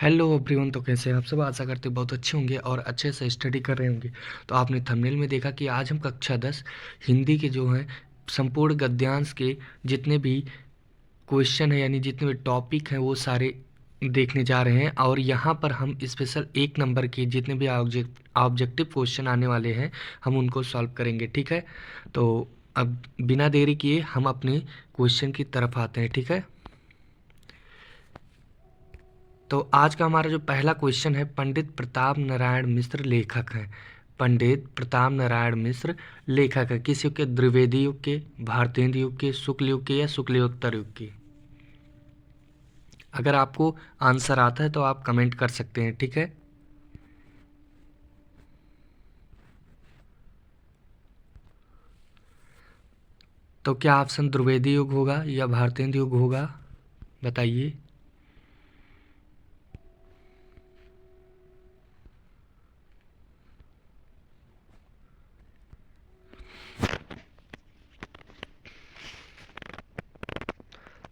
Hello everyone. तो कैसे हैं आप सब? आशा करते हैं बहुत अच्छे होंगे और अच्छे से स्टडी कर रहे होंगे। तो आपने थंबनेल में देखा कि आज हम कक्षा 10 हिंदी के जो हैं संपूर्ण गद्यांश के जितने भी क्वेश्चन हैं यानी जितने भी टॉपिक हैं वो सारे देखने जा रहे हैं। और यहाँ पर हम स्पेशल 1 नंबर के जितने भी ऑब्जेक्टिव क्वेश्चन आने वाले हैं हम उनको सॉल्व करेंगे। ठीक है, तो अब बिना देरी किए हम अपने क्वेश्चन की तरफ आते हैं। ठीक है, तो आज का हमारा जो पहला क्वेश्चन है, पंडित प्रताप नारायण मिश्र लेखक हैं। पंडित प्रताप नारायण मिश्र लेखक है किस युग के? द्विवेदी युग के, भारतेंद्र युग के, शुक्ल युग के या शुक्लियोत्तर युग के? अगर आपको आंसर आता है तो आप कमेंट कर सकते हैं। ठीक है, तो क्या ऑप्शन द्विवेदी युग होगा या भारतेंद्र युग होगा? बताइए।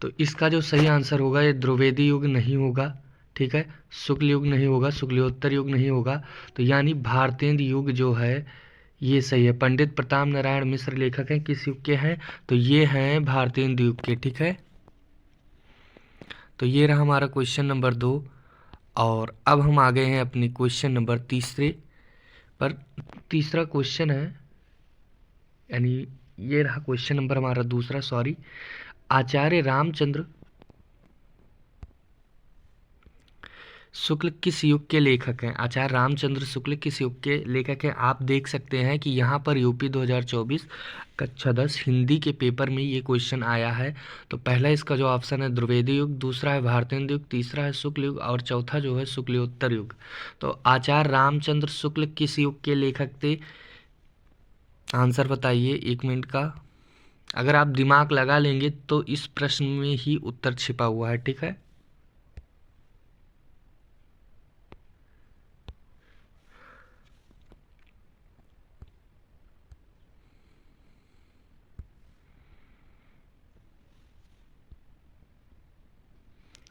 तो इसका जो सही आंसर होगा ये द्विवेदी युग नहीं होगा। ठीक है, शुक्ल युग नहीं होगा, शुक्लियोत्तर युग नहीं होगा। तो यानी भारतेंद्र युग जो है ये सही है। पंडित प्रताप नारायण मिश्र लेखक हैं किस युग के हैं? तो ये हैं भारतेंद्र युग के। ठीक है, तो ये रहा हमारा क्वेश्चन नंबर 2। और अब हम आ गए हैं अपनी क्वेश्चन नंबर तीसरे पर। तीसरा क्वेश्चन है यानी ये रहा क्वेश्चन नंबर हमारा दूसरा, सॉरी। आचार्य रामचंद्र शुक्ल किस युग के लेखक हैं? आचार्य रामचंद्र शुक्ल किस युग के लेखक हैं? आप देख सकते हैं कि यहाँ पर यूपी 2024 कक्षा 10 हिंदी के पेपर में ये क्वेश्चन आया है। तो पहला इसका जो ऑप्शन है द्विवेदी युग, दूसरा है भारतेंद्र युग, तीसरा है शुक्ल युग और चौथा जो है शुक्लियोत्तर युग। तो आचार्य रामचंद्र शुक्ल किस युग के लेखक थे? आंसर बताइए 1 मिनट का। अगर आप दिमाग लगा लेंगे तो इस प्रश्न में ही उत्तर छिपा हुआ है। ठीक है,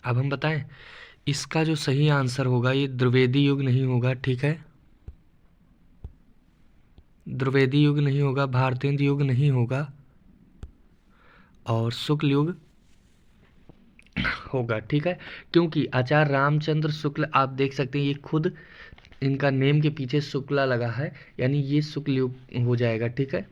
अब हम बताएं। इसका जो सही आंसर होगा ये द्विवेदी युग नहीं होगा। ठीक है, द्विवेदी युग नहीं होगा, भारतेंद्र युग नहीं होगा और शुक्ल युग होगा। ठीक है, क्योंकि आचार्य रामचंद्र शुक्ल आप देख सकते हैं ये खुद इनका नेम के पीछे शुक्ला लगा है यानी ये शुक्ल युग हो जाएगा। ठीक है,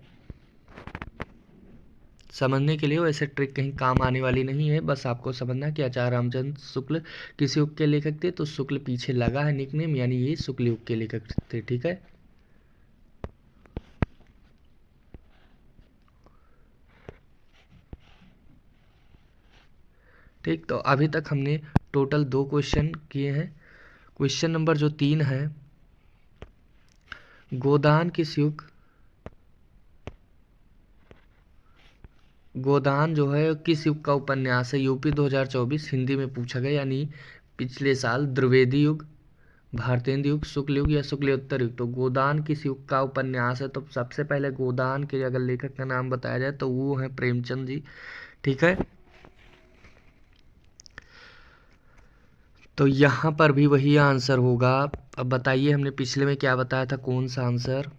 समझने के लिए वैसे ट्रिक कहीं काम आने वाली नहीं है, बस आपको समझना कि आचार्य रामचंद्र शुक्ल किस युग के लेखक थे। तो शुक्ल पीछे लगा है निकनेम यानी ये शुक्ल युग के लेखक थे। ठीक है, ठीक। तो अभी तक हमने टोटल 2 क्वेश्चन किए हैं। क्वेश्चन नंबर जो 3 है, गोदान किस युग, गोदान जो है किस युग का उपन्यास है? यूपी 2024 हिंदी में पूछा गया यानी पिछले साल। द्विवेदी युग, भारतेंद्र युग, शुक्ल युग या शुक्लियोत्तर युग? तो गोदान किस युग का उपन्यास है? तो सबसे पहले गोदान के अगर लेखक का नाम बताया जाए तो वो है प्रेमचंद जी। ठीक है, तो यहाँ पर भी वही आंसर होगा। अब बताइए हमने पिछले में क्या बताया था, कौन सा आंसर?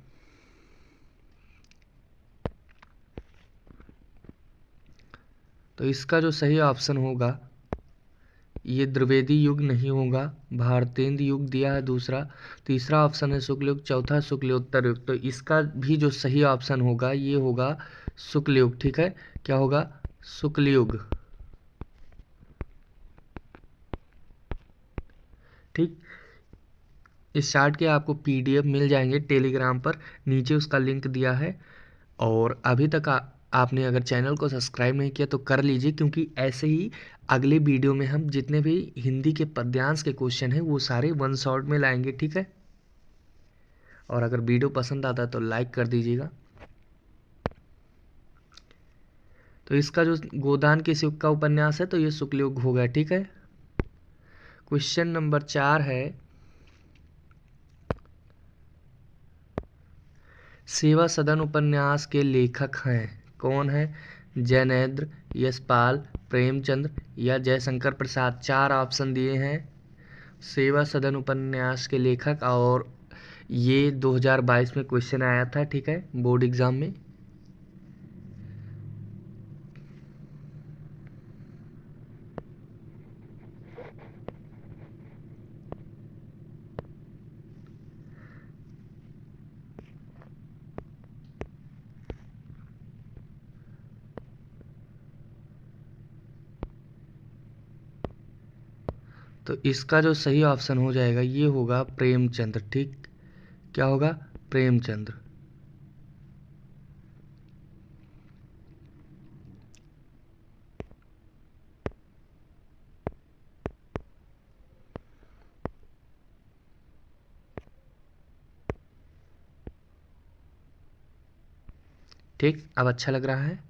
तो इसका जो सही ऑप्शन होगा ये द्विवेदी युग नहीं होगा, भारतेंद्र युग दिया है दूसरा, तीसरा ऑप्शन है शुक्ल युग, चौथा शुक्लियोत्तर युग। तो इसका भी जो सही ऑप्शन होगा ये होगा शुक्ल युग। ठीक है, क्या होगा? शुक्ल युग। ठीक, इस चार्ट के आपको पीडीएफ मिल जाएंगे टेलीग्राम पर, नीचे उसका लिंक दिया है। और अभी तक आपने अगर चैनल को सब्सक्राइब नहीं किया तो कर लीजिए, क्योंकि ऐसे ही अगले वीडियो में हम जितने भी हिंदी के पद्यांश के क्वेश्चन हैं वो सारे वन शॉट में लाएंगे। ठीक है, और अगर वीडियो पसंद आता है तो लाइक कर दीजिएगा। तो इसका जो गोदान किस युग का उपन्यास है तो ये शुक्ल युग हो गया। ठीक है, क्वेश्चन नंबर 4 है, सेवा सदन उपन्यास के लेखक हैं कौन है? जैनेन्द्र, यशपाल, प्रेमचंद्र या जयशंकर प्रसाद? 4 ऑप्शन दिए हैं, सेवा सदन उपन्यास के लेखक, और ये 2022 में क्वेश्चन आया था, ठीक है, बोर्ड एग्जाम में। तो इसका जो सही ऑप्शन हो जाएगा ये होगा प्रेमचंद्र, ठीक। क्या होगा? प्रेमचंद्र। ठीक, अब अच्छा लग रहा है।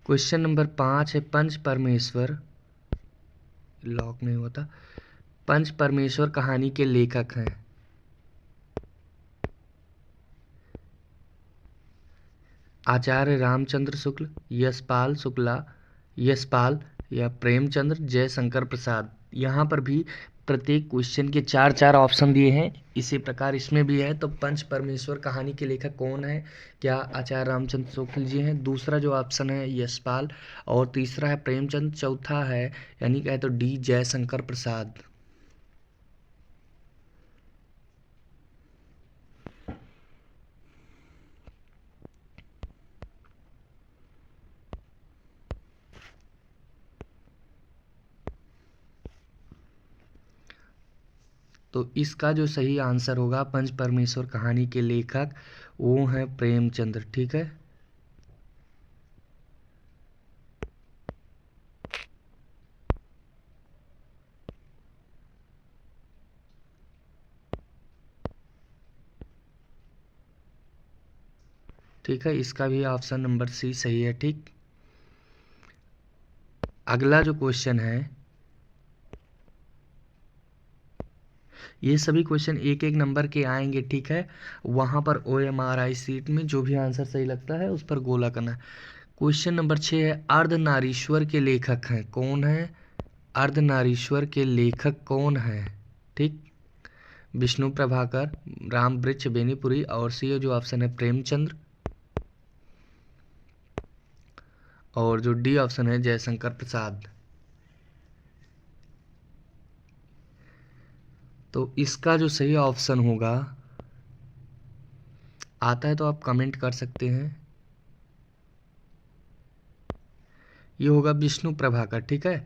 क्वेश्चन नंबर 5 है, पंच परमेश्वर, लॉक नहीं होता, पंच परमेश्वर कहानी के लेखक हैं। आचार्य रामचंद्र शुक्ल, यशपाल शुक्ला, यशपाल या प्रेमचंद्र, जयशंकर प्रसाद। यहाँ पर भी प्रत्येक क्वेश्चन के चार चार ऑप्शन दिए हैं, इसी प्रकार इसमें भी है। तो पंच परमेश्वर कहानी के लेखक कौन है? क्या आचार्य रामचंद्र शुक्ल जी हैं? दूसरा जो ऑप्शन है यशपाल, और तीसरा है प्रेमचंद, चौथा है यानी कहे तो डी जयशंकर प्रसाद। तो इसका जो सही आंसर होगा पंच परमेश्वर कहानी के लेखक वो हैं प्रेमचंद्र, ठीक है। ठीक है, इसका भी ऑप्शन नंबर सी सही है, ठीक। अगला जो क्वेश्चन है, ये सभी क्वेश्चन एक एक नंबर के आएंगे, ठीक है। वहां पर OMRI सीट में जो भी आंसर सही लगता है उस पर गोला करना है। क्वेश्चन नंबर 6 है, अर्धनारीश्वर के लेखक हैं कौन है? अर्धनारीश्वर के लेखक कौन है? ठीक, विष्णु प्रभाकर, राम वृक्ष बेनीपुरी, और सी जो ऑप्शन है प्रेमचंद्र, और जो डी ऑप्शन है जयशंकर प्रसाद। तो इसका जो सही ऑप्शन होगा, आता है तो आप कमेंट कर सकते हैं, ये होगा विष्णु प्रभाकर, ठीक है।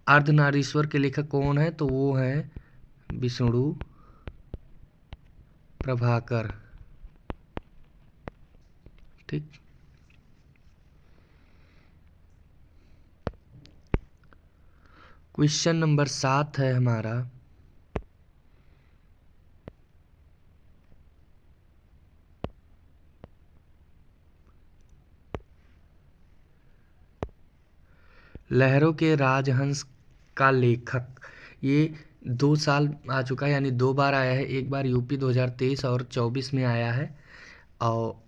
अर्धनारीश्वर के लेखक कौन है? तो वो है विष्णु प्रभाकर, ठीक। क्वेश्चन नंबर 7 है हमारा, लहरों के राजहंस का लेखक। ये 2 साल आ चुका है, यानी 2 बार आया है, एक बार यूपी 2023 और 24 में आया है। और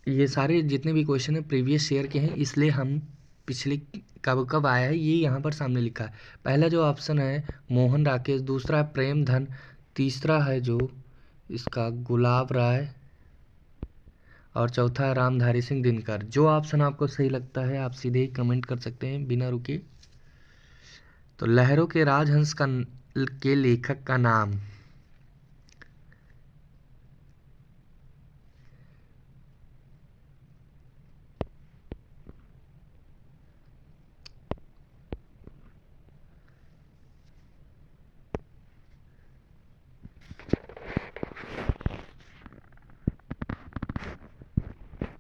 ये सारे जितने भी क्वेश्चन हैं प्रीवियस ईयर के हैं, इसलिए हम पिछले कब कब आया है ये यहाँ पर सामने लिखा है। पहला जो ऑप्शन है मोहन राकेश, दूसरा है प्रेम धन, तीसरा है जो इसका गुलाब राय, और चौथा है रामधारी सिंह दिनकर। जो ऑप्शन आपको सही लगता है आप सीधे ही कमेंट कर सकते हैं बिना रुके। तो लहरों के राजहंस के लेखक का नाम,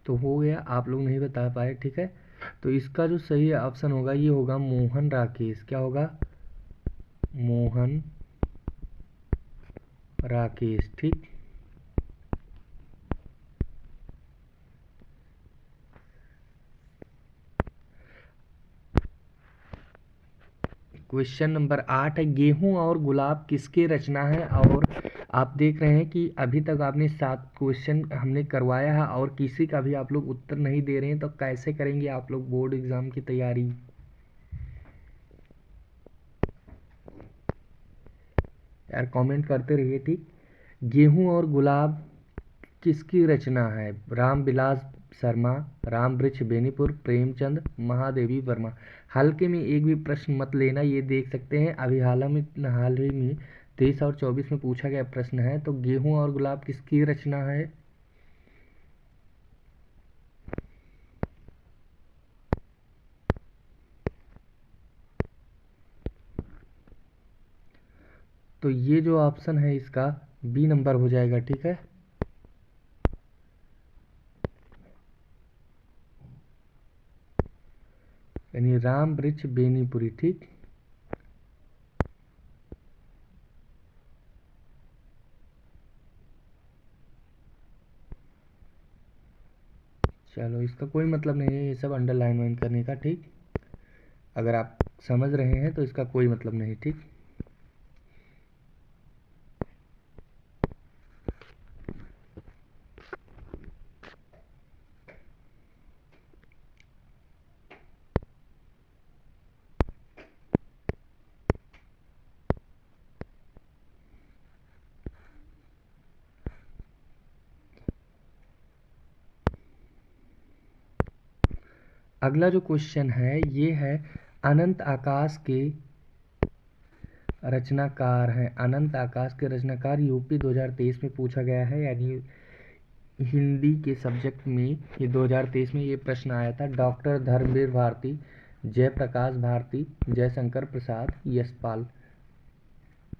तो हो गया, आप लोग नहीं बता पाए, ठीक है। तो इसका जो सही ऑप्शन होगा ये होगा मोहन राकेश। क्या होगा? मोहन राकेश, ठीक। क्वेश्चन नंबर 8 है, गेहूं और गुलाब किसके रचना है और आप देख रहे हैं कि अभी तक आपने 7 क्वेश्चन हमने करवाया है और किसी का भी आप लोग उत्तर नहीं दे रहे हैं, तो कैसे करेंगे आप लोग बोर्ड एग्ज़ाम की तैयारी। यार कमेंट करते रहिए, ठीक। गेहूं और गुलाब किसकी रचना है? रामविलास शर्मा, रामवृक्ष बेनीपुर, प्रेमचंद, महादेवी वर्मा। हल्के में एक भी प्रश्न मत लेना, ये देख सकते हैं अभी हाल ही में 23 और 24 में पूछा गया प्रश्न है। तो गेहूं और गुलाब किसकी रचना है? तो ये जो ऑप्शन है इसका बी नंबर हो जाएगा, ठीक है। यानी रामवृक्ष बेनीपुरी, ठीक। चलो इसका कोई मतलब नहीं है ये सब अंडरलाइन वाइन करने का, ठीक। अगर आप समझ रहे हैं तो इसका कोई मतलब नहीं, ठीक। अगला जो क्वेश्चन है ये है अनंत आकाश के रचनाकार हैं। अनंत आकाश के रचनाकार यूपी 2023 में पूछा गया है, यानी हिंदी के सब्जेक्ट में ये 2023 में ये प्रश्न आया था। डॉक्टर धर्मवीर भारती, जयप्रकाश भारती, जयशंकर प्रसाद, यशपाल।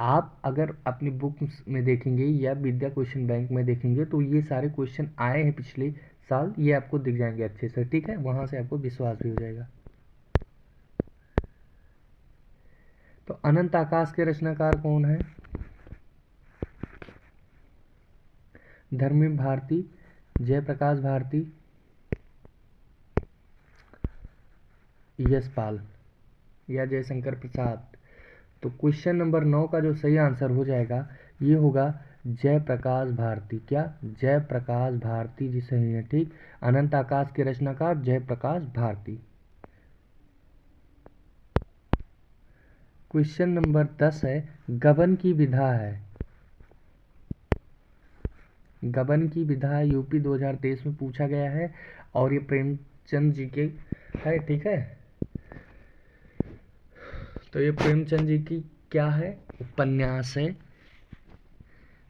आप अगर अपनी बुक में देखेंगे या विद्या क्वेश्चन बैंक में देखेंगे तो ये सारे क्वेश्चन आए हैं पिछले साल, ये आपको दिख जाएंगे अच्छे से, ठीक है। वहाँ से आपको विश्वास भी हो जाएगा। तो अनंत आकाश के रचनाकार कौन है? धर्मवीर भारती, जयप्रकाश भारती, यशपाल या जयशंकर प्रसाद। तो क्वेश्चन नंबर 9 का जो सही आंसर हो जाएगा ये होगा जयप्रकाश भारती। क्या? जयप्रकाश भारती जी सही है, ठीक। अनंत आकाश के रचनाकार जयप्रकाश भारती। क्वेश्चन नंबर 10 है गबन की विधा है। गबन की विधा यूपी 2023 में पूछा गया है और ये प्रेमचंद जी के है, ठीक है। तो ये प्रेमचंद जी की क्या है? उपन्यास है।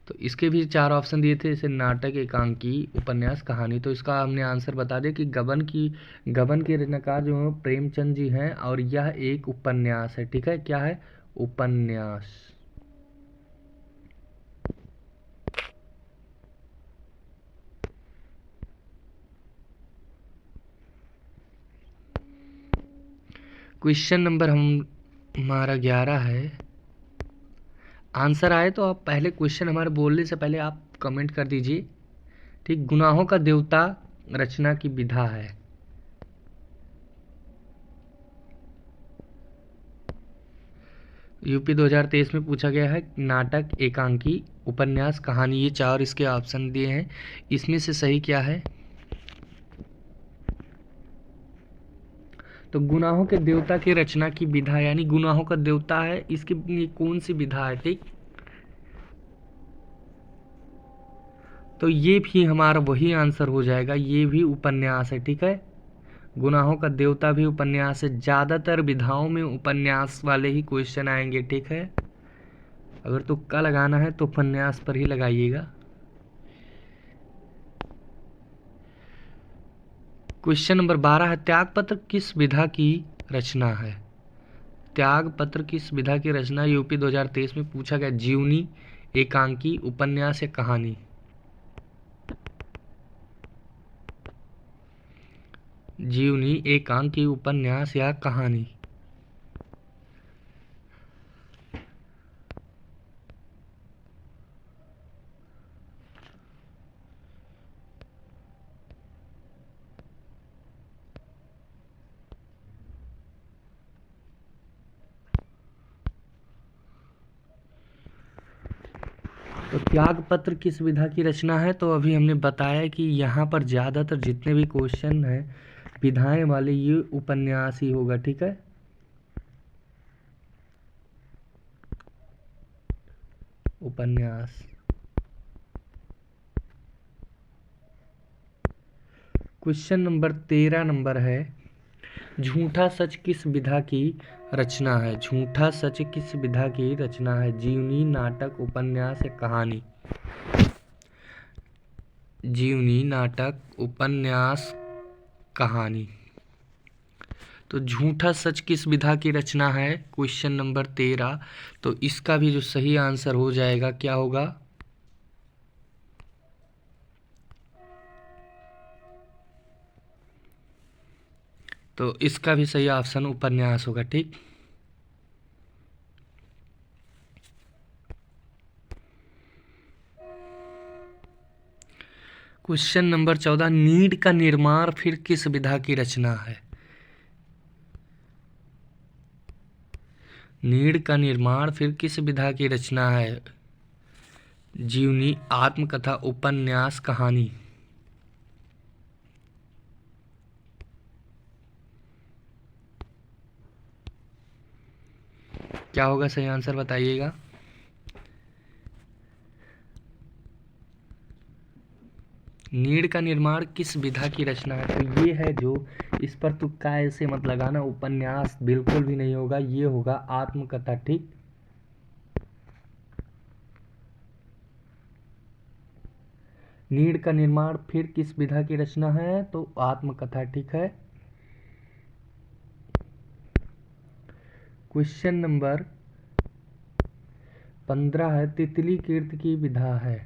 तो इसके भी 4 ऑप्शन दिए थे, जैसे नाटक, एकांकी, उपन्यास, कहानी। तो इसका हमने आंसर बता दिया कि गबन के रचनाकार जो है प्रेमचंद जी हैं और यह एक उपन्यास है, ठीक है। क्या है? उपन्यास। क्वेश्चन नंबर हमारा 11 है। आंसर आए तो आप पहले क्वेश्चन हमारे बोलने से पहले आप कमेंट कर दीजिए, ठीक। गुनाहों का देवता रचना की विधा है। यूपी 2023 में पूछा गया है। नाटक, एकांकी, उपन्यास, कहानी, ये 4 इसके ऑप्शन दिए हैं। इसमें से सही क्या है? तो गुनाहों के देवता की रचना की विधा, यानी गुनाहों का देवता है, इसकी ये कौन सी विधा है, ठीक। तो ये भी हमारा वही आंसर हो जाएगा, ये भी उपन्यास है, ठीक है। गुनाहों का देवता भी उपन्यास है। ज़्यादातर विधाओं में उपन्यास वाले ही क्वेश्चन आएंगे, ठीक है। अगर तुक्का लगाना है तो उपन्यास पर ही लगाइएगा। क्वेश्चन नंबर 12 है त्यागपत्र किस विधा की रचना है? त्यागपत्र किस विधा की रचना यूपी 2023 में पूछा गया? जीवनी, एकांकी, उपन्यास या कहानी। जीवनी, एकांकी, उपन्यास या कहानी। तो त्यागपत्र किस विधा की रचना है? तो अभी हमने बताया कि यहाँ पर ज़्यादातर जितने भी क्वेश्चन हैं विधाएं वाले ये उपन्यास ही होगा, ठीक है। उपन्यास। क्वेश्चन नंबर 13 नंबर है, झूठा सच किस विधा की रचना है? झूठा सच किस विधा की रचना है? जीवनी, नाटक, उपन्यास या कहानी? जीवनी, नाटक, उपन्यास, कहानी। तो झूठा सच किस विधा की रचना है? Question number 13। तो इसका भी जो सही आंसर हो जाएगा क्या होगा? तो इसका भी सही ऑप्शन उपन्यास होगा, ठीक। क्वेश्चन नंबर 14, नीड का निर्माण फिर किस विधा की रचना है? नीड का निर्माण फिर किस विधा की रचना है? जीवनी, आत्मकथा, उपन्यास, कहानी? क्या होगा सही आंसर बताइएगा। नीड का निर्माण किस विधा की रचना है? तो ये है जो, इस पर तुक्का ऐसे मत लगाना, उपन्यास बिल्कुल भी नहीं होगा, ये होगा आत्मकथा, ठीक। नीड का निर्माण फिर किस विधा की रचना है? तो आत्मकथा, ठीक है। क्वेश्चन नंबर 15 है, तितली कीर्त की विधा है?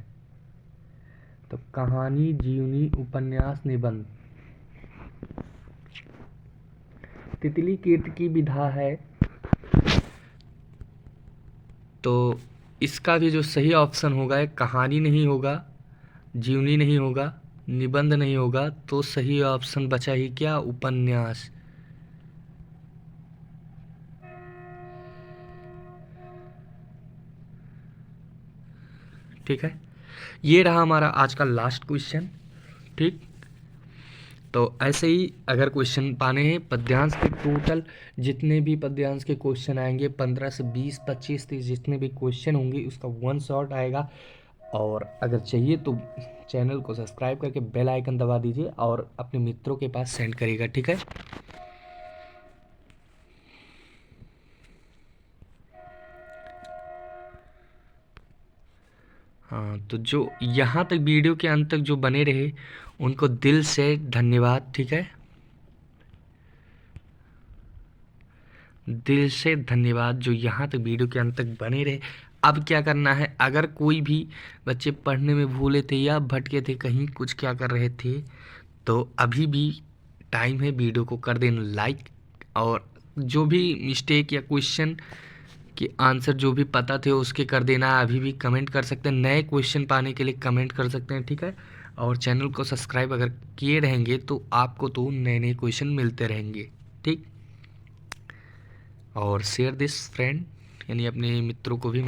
तो कहानी, जीवनी, उपन्यास, निबंध? तितली कीर्त की विधा है, तो इसका भी जो सही ऑप्शन होगा, कहानी नहीं होगा, जीवनी नहीं होगा, निबंध नहीं होगा, तो सही ऑप्शन बचा ही क्या? उपन्यास। ठीक है, ये रहा हमारा आज का लास्ट क्वेश्चन, ठीक। तो ऐसे ही अगर क्वेश्चन पाने हैं पद्यांश के, टोटल जितने भी पद्यांश के क्वेश्चन आएंगे 15 से 20, 25, 30 जितने भी क्वेश्चन होंगे उसका वन शॉट आएगा। और अगर चाहिए तो चैनल को सब्सक्राइब करके बेल आइकन दबा दीजिए और अपने मित्रों के पास सेंड करिएगा, ठीक है। हाँ, तो जो यहाँ तक वीडियो के अंत तक जो बने रहे उनको दिल से धन्यवाद, ठीक है। दिल से धन्यवाद जो यहाँ तक वीडियो के अंत तक बने रहे। अब क्या करना है, अगर कोई भी बच्चे पढ़ने में भूले थे या भटके थे, कहीं कुछ क्या कर रहे थे, तो अभी भी टाइम है, वीडियो को कर देना लाइक। और जो भी मिस्टेक या क्वेश्चन के आंसर जो भी पता थे उसके कर देना। अभी भी कमेंट कर सकते हैं, नए क्वेश्चन पाने के लिए कमेंट कर सकते हैं, ठीक है। और चैनल को सब्सक्राइब अगर किए रहेंगे तो आपको तो नए नए क्वेश्चन मिलते रहेंगे, ठीक। और शेयर दिस फ्रेंड, यानी अपने मित्रों को भी